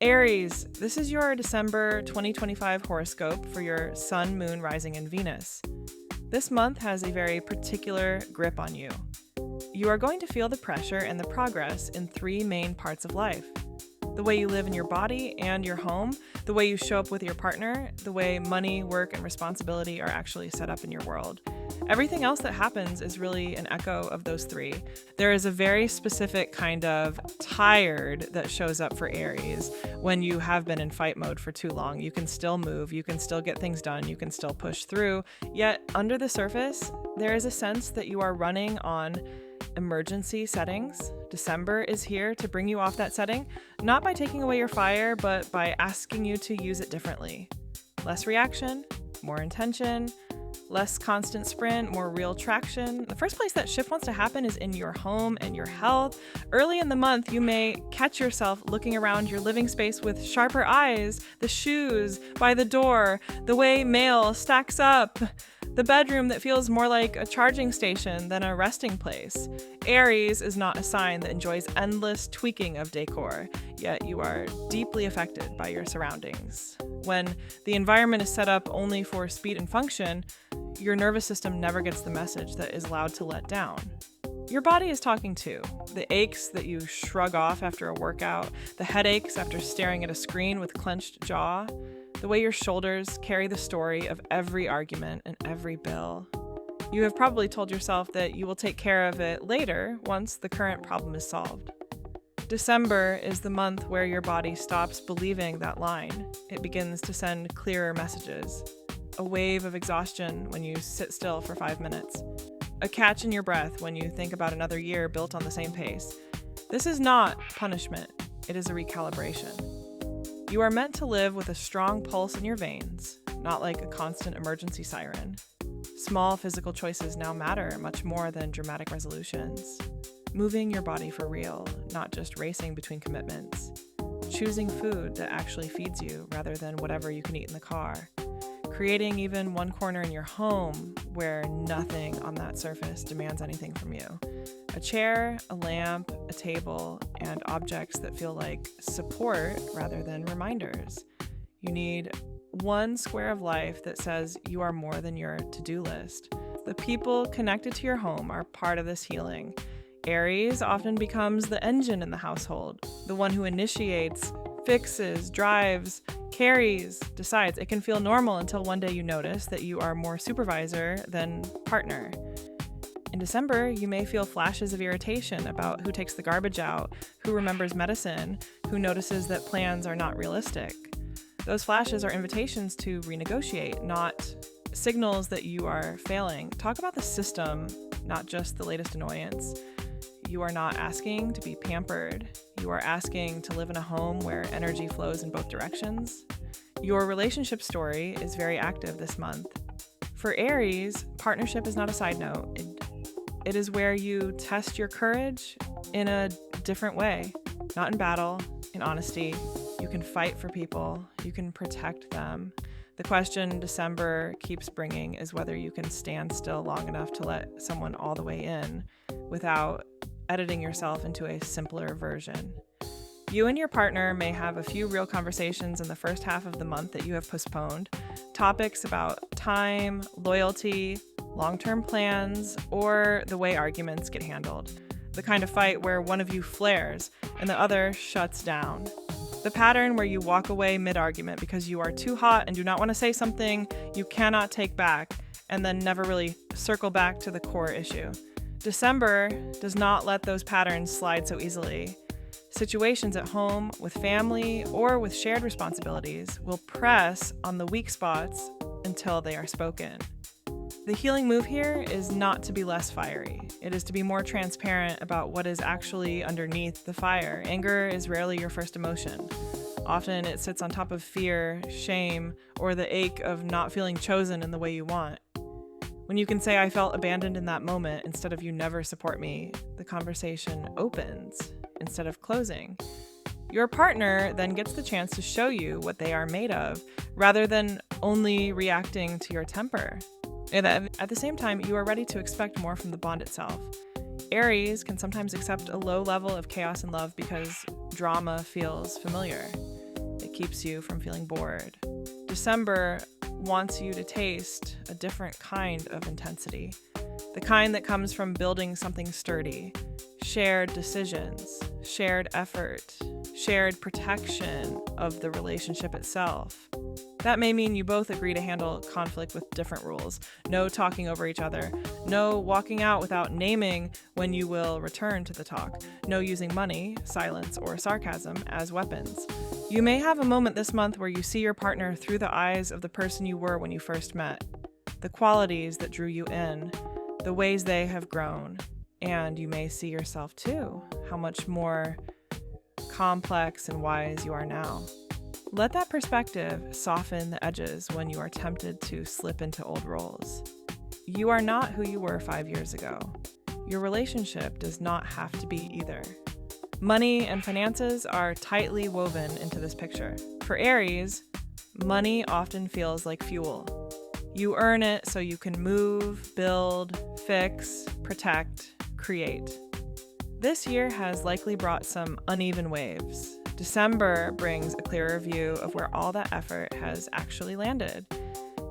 Aries, this is your December 2025 horoscope for your Sun, Moon, Rising, and Venus. This month has a very particular grip on you. You are going to feel the pressure and the progress in three main parts of life: the way you live in your body and your home, the way you show up with your partner, the way money, work, and responsibility are actually set up in your world. Everything else that happens is really an echo of those three. There is a very specific kind of tired that shows up for Aries when you have been in fight mode for too long. You can still move, you can still get things done, you can still push through, yet under the surface, there is a sense that you are running on emergency settings. December is here to bring you off that setting, not by taking away your fire, but by asking you to use it differently. Less reaction, more intention, less constant sprint, more real traction. The first place that shift wants to happen is in your home and your health. Early in the month, you may catch yourself looking around your living space with sharper eyes, the shoes by the door, the way mail stacks up, the bedroom that feels more like a charging station than a resting place. Aries is not a sign that enjoys endless tweaking of decor, yet you are deeply affected by your surroundings. When the environment is set up only for speed and function, your nervous system never gets the message that is allowed to let down. Your body is talking too. The aches that you shrug off after a workout, the headaches after staring at a screen with clenched jaw, the way your shoulders carry the story of every argument and every bill. You have probably told yourself that you will take care of it later once the current problem is solved. December is the month where your body stops believing that line. It begins to send clearer messages. A wave of exhaustion when you sit still for 5 minutes. A catch in your breath when you think about another year built on the same pace. This is not punishment. It is a recalibration. You are meant to live with a strong pulse in your veins, not like a constant emergency siren. Small physical choices now matter much more than dramatic resolutions. Moving your body for real, not just racing between commitments. Choosing food that actually feeds you rather than whatever you can eat in the car. Creating even one corner in your home where nothing on that surface demands anything from you. A chair, a lamp, a table, and objects that feel like support rather than reminders. You need one square of life that says you are more than your to-do list. The people connected to your home are part of this healing. Aries often becomes the engine in the household, the one who initiates, fixes, drives, carries, decides. It can feel normal until one day you notice that you are more supervisor than partner. In December, you may feel flashes of irritation about who takes the garbage out, who remembers medicine, who notices that plans are not realistic. Those flashes are invitations to renegotiate, not signals that you are failing. Talk about the system, not just the latest annoyance. You are not asking to be pampered. You are asking to live in a home where energy flows in both directions. Your relationship story is very active this month. For Aries, partnership is not a side note. It is where you test your courage in a different way, not in battle, in honesty. You can fight for people. You can protect them. The question December keeps bringing is whether you can stand still long enough to let someone all the way in without editing yourself into a simpler version. You and your partner may have a few real conversations in the first half of the month that you have postponed. Topics about time, loyalty, long-term plans, or the way arguments get handled. The kind of fight where one of you flares and the other shuts down. The pattern where you walk away mid-argument because you are too hot and do not want to say something you cannot take back, and then never really circle back to the core issue. December does not let those patterns slide so easily. Situations at home, with family, or with shared responsibilities will press on the weak spots until they are spoken. The healing move here is not to be less fiery. It is to be more transparent about what is actually underneath the fire. Anger is rarely your first emotion. Often it sits on top of fear, shame, or the ache of not feeling chosen in the way you want. When you can say, "I felt abandoned in that moment," instead of "you never support me," the conversation opens instead of closing. Your partner then gets the chance to show you what they are made of, rather than only reacting to your temper. And at the same time, you are ready to expect more from the bond itself. Aries can sometimes accept a low level of chaos in love because drama feels familiar. keeps you from feeling bored. December wants you to taste a different kind of intensity, the kind that comes from building something sturdy, shared decisions, shared effort, shared protection of the relationship itself. That may mean you both agree to handle conflict with different rules. No talking over each other. No walking out without naming when you will return to the talk. No using money, silence, or sarcasm as weapons. You may have a moment this month where you see your partner through the eyes of the person you were when you first met, the qualities that drew you in, the ways they have grown, and you may see yourself too, how much more complex and wise you are now. Let that perspective soften the edges when you are tempted to slip into old roles. You are not who you were 5 years ago. Your relationship does not have to be either. Money and finances are tightly woven into this picture. For Aries, money often feels like fuel. You earn it so you can move, build, fix, protect, create. This year has likely brought some uneven waves. December brings a clearer view of where all that effort has actually landed.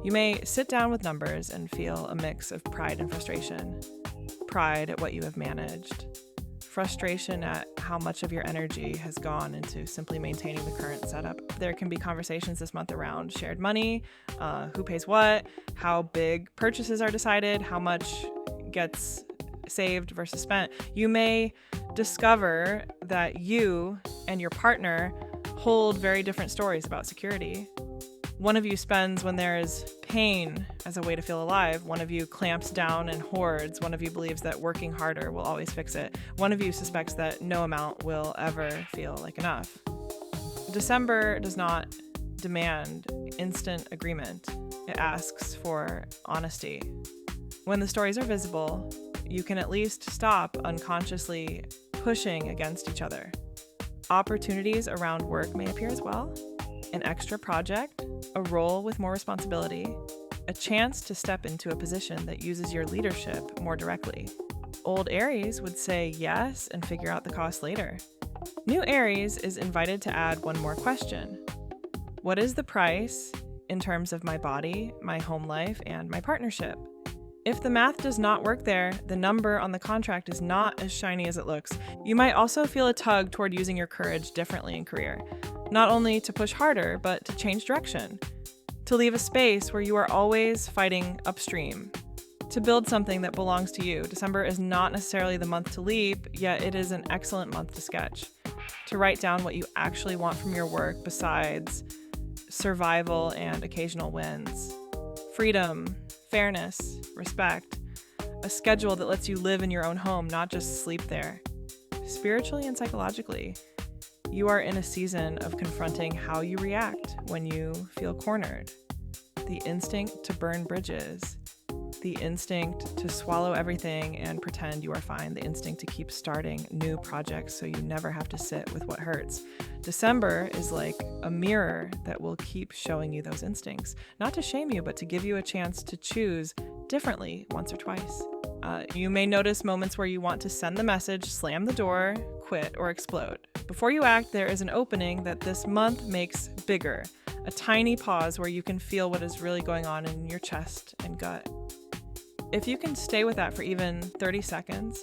You may sit down with numbers and feel a mix of pride and frustration. Pride at what you have managed. Frustration at how much of your energy has gone into simply maintaining the current setup. There can be conversations this month around shared money, who pays what, how big purchases are decided, how much gets saved versus spent. You may discover that you and your partner hold very different stories about security. One of you spends when there is pain as a way to feel alive. One of you clamps down and hoards. One of you believes that working harder will always fix it. One of you suspects that no amount will ever feel like enough. December does not demand instant agreement. It asks for honesty. When the stories are visible, you can at least stop unconsciously pushing against each other. Opportunities around work may appear as well. An extra project, a role with more responsibility, a chance to step into a position that uses your leadership more directly. Old Aries would say yes and figure out the cost later. New Aries is invited to add one more question. What is the price in terms of my body, my home life, and my partnership? If the math does not work there, the number on the contract is not as shiny as it looks. You might also feel a tug toward using your courage differently in career. Not only to push harder, but to change direction. To leave a space where you are always fighting upstream. To build something that belongs to you. December is not necessarily the month to leap, yet it is an excellent month to sketch. To write down what you actually want from your work besides survival and occasional wins. Freedom, fairness, respect, a schedule that lets you live in your own home, not just sleep there. Spiritually and psychologically, you are in a season of confronting how you react when you feel cornered. The instinct to burn bridges, the instinct to swallow everything and pretend you are fine, the instinct to keep starting new projects so you never have to sit with what hurts. December is like a mirror that will keep showing you those instincts, not to shame you, but to give you a chance to choose differently once or twice. You may notice moments where you want to send the message, slam the door, quit, or explode. Before you act, there is an opening that this month makes bigger, a tiny pause where you can feel what is really going on in your chest and gut. If you can stay with that for even 30 seconds,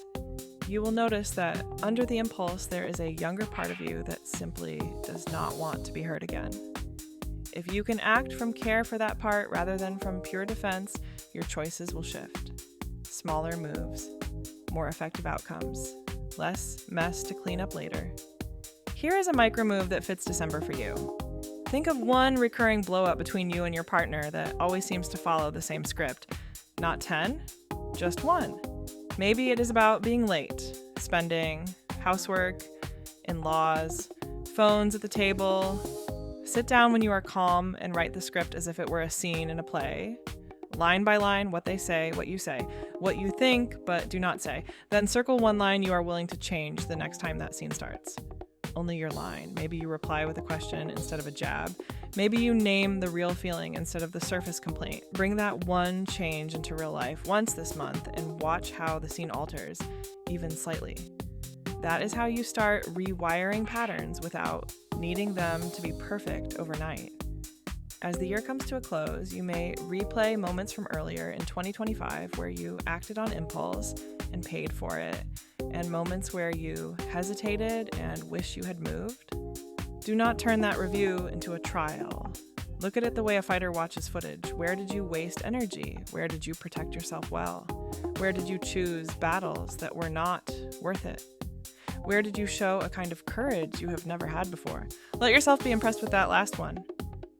you will notice that under the impulse, there is a younger part of you that simply does not want to be hurt again. If you can act from care for that part rather than from pure defense, your choices will shift. Smaller moves, more effective outcomes, less mess to clean up later. Here is a micro move that fits December for you. Think of one recurring blow-up between you and your partner that always seems to follow the same script. Not 10, just one. Maybe it is about being late, spending, housework, in-laws, phones at the table. Sit down when you are calm and write the script as if it were a scene in a play. Line by line, what they say, what you think, but do not say. Then circle one line you are willing to change the next time that scene starts. Only your line. Maybe you reply with a question instead of a jab. Maybe you name the real feeling instead of the surface complaint. Bring that one change into real life once this month and watch how the scene alters, even slightly. That is how you start rewiring patterns without needing them to be perfect overnight. As the year comes to a close, you may replay moments from earlier in 2025 where you acted on impulse and paid for it, and moments where you hesitated and wish you had moved. Do not turn that review into a trial. Look at it the way a fighter watches footage. Where did you waste energy? Where did you protect yourself well? Where did you choose battles that were not worth it? Where did you show a kind of courage you have never had before? Let yourself be impressed with that last one.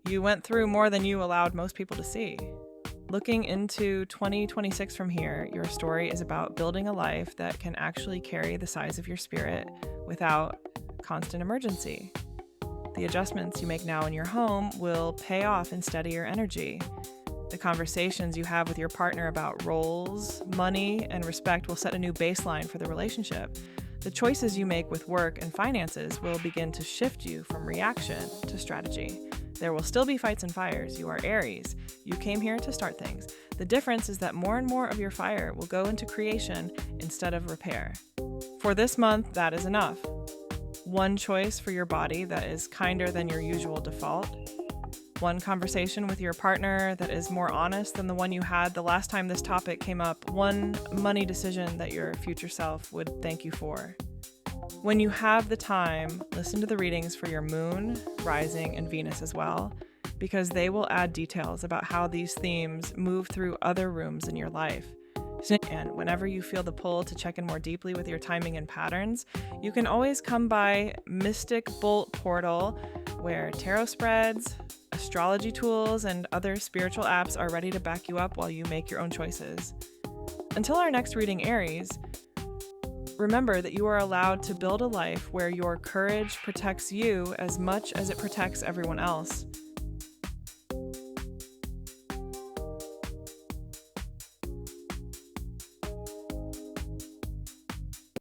You went through more than you allowed most people to see. Looking into 2026 from here, your story is about building a life that can actually carry the size of your spirit without constant emergency. The adjustments you make now in your home will pay off in steadier energy. The conversations you have with your partner about roles, money, and respect will set a new baseline for the relationship. The choices you make with work and finances will begin to shift you from reaction to strategy. There will still be fights and fires. You are Aries. You came here to start things. The difference is that more and more of your fire will go into creation instead of repair. For this month, that is enough. One choice for your body that is kinder than your usual default. One conversation with your partner that is more honest than the one you had the last time this topic came up. One money decision that your future self would thank you for. When you have the time, listen to the readings for your moon, rising, and Venus as well, because they will add details about how these themes move through other rooms in your life. And whenever you feel the pull to check in more deeply with your timing and patterns, you can always come by Mystic Bolt Portal, where tarot spreads, astrology tools, and other spiritual apps are ready to back you up while you make your own choices. Until our next reading, Aries, remember that you are allowed to build a life where your courage protects you as much as it protects everyone else.